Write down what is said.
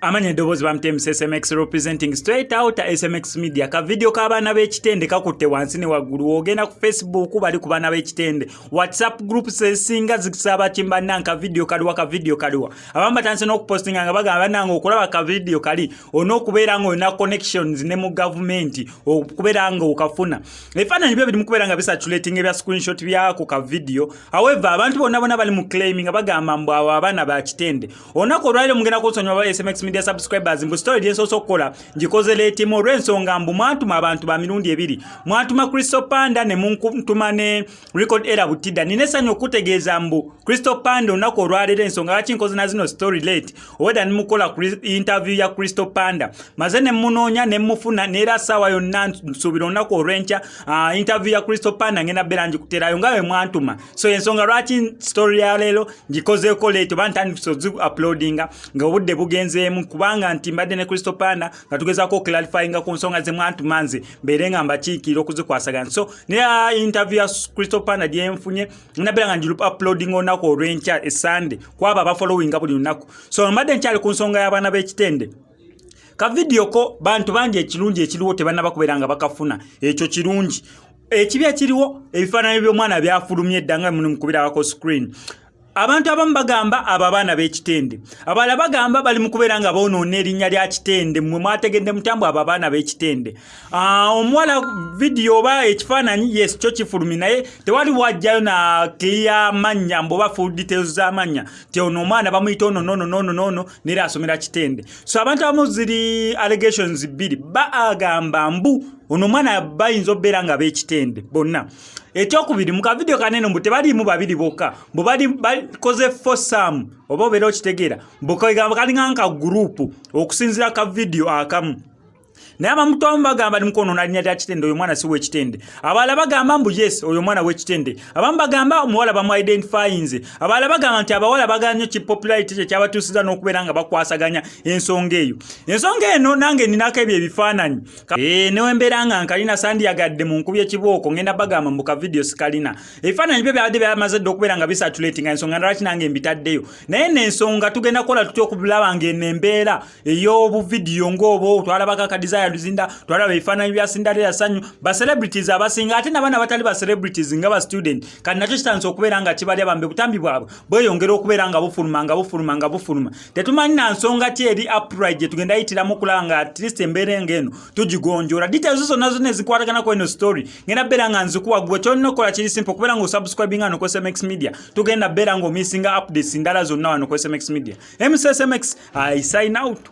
Amanye dobozi bamtem SMX representing straight out SMX media. Ka video kabana be Kitende kakutte wansi ne wagulu ogenda ku Facebook bali kubana be Kitende. WhatsApp group singa zikisaba chimba nanka video kaliwa. Abamba tanse no kupostinga ngabaga bananga okulaba ka video kali ono kubeera ngo na connections ne mu government okubeera ngo ukafuna. Efana nibyo bidi mukubeera nga bisatulating ebya screenshot byako ka video. However abantu bonna bali mu claiming abagamba mbu abana ba Kitende. Onako lwaliro mugenda kusonywa ba SMX media subscribers mbu story yenso sokola njikoze leti mo rensonga mbu mwantuma abantu ba mirundi ebiri mwantuma Crystal Panda ne muntuma ne record era butida ninesanyo kutegeeza mbu Crystal Panda onako lwaliro ensonga akinkoze na zino story late oda nimukola interview ya Crystal Panda mazene munonya ne mufuna nera sawa yonna nsubira onako olwencha interview ya Crystal Panda ngena beranji kuterayo ngawe mwantuma so ensonga lwaki story ya lelo njikoze ko late bantandikso uploadinga nga obudde bugenze kubanga nti mbadde ne Crystal Panda nga tugezako clarifyinga ku nsonga ze mwantu manzi mberenga mbakikiro kuzikwasagana so ne interview ya Crystal Panda je mfunye nabera nga uploading onako olwencha Sunday kwaba ba following buli lunaku so mbadde nkyali ku nsonga y'abaana be Kitende ka video ko bantu banje ekirungi ekiriwo tebanna bakuberanga bakafuna ekyo kirungi ekibya kiriwo ebifaananyi by'omwana byafulumye eddanga mukubira wako screen abantu abamu bagamba ababaana be Kitende abala bagamba bali mukubeera nga bonoona erinnya lya Kitende mmwe mwategedde mutambo ababaana be Kitende omuwala video ba ekifaananyi yes kyo kifulumi naye tewali wajjayo na clear manya mboba full details za manya te ono omwana bamuyita ono nono nera asomera Kitende so abantu abamu ziri allegations bbiri bagamba mbu ono mwana bayinza obeera nga be Kitende bonna ekyokubiri muka video kanene mbu tebalimu babiri bokka mbu bali koze fosam oba obeera okitegeera mbukoigamba kalinga nka group okusinzira ka video akamu naye abamutu abamu bagamba nimukono nalinnya lya Kitende oyo mwana si we Kitende abala bagamba mbu yes oyo mwana we Kitende abamu bagamba omuwala bamu identifyinze abala bagamba nti abawala baganya ki popularity kye kyabatuusiza n'okubeera nga bakwasaganya ensonga eno nange ninako ebyo ebifaananyi newe mbeera nga nkalina sandyagadde mu nkubi ekibooko ngenda bagamba mbu ka video sikalina ebifaananyi byo byabadde byamaze dde okubeera nga bisatulatinga ensonga ndalaki nange mbitaddeyo naye n'ensonga tugenda kukola tutya okulaba ng'eno embeera ey'obuvidiyo ng'obwo twalabako akadizaya luzinda twalaba ebifaananyi bya Cinderella sanyu ba celebrities abasinga ate n'abaana batali ba celebrities nga ba student kati nakyo kitandise okubeera nga kibali abambe butambi bwabwe bweyongera okubeera nga bufuluma tetumanyi na nsonga ki eri upright gye tugenda yitiramu okulaba nga at least embeera ng'eno tugigonjoola details zonna zonna ezikwatagana ku eno story ngenda beera nga nzikuwa gwe kyolina okukola kiri simple okubeera nga osubscribinga wano ku SMX media tugenda beera nga omisinga updates ndala zonna wano ku SMX media MSSMX I sign out.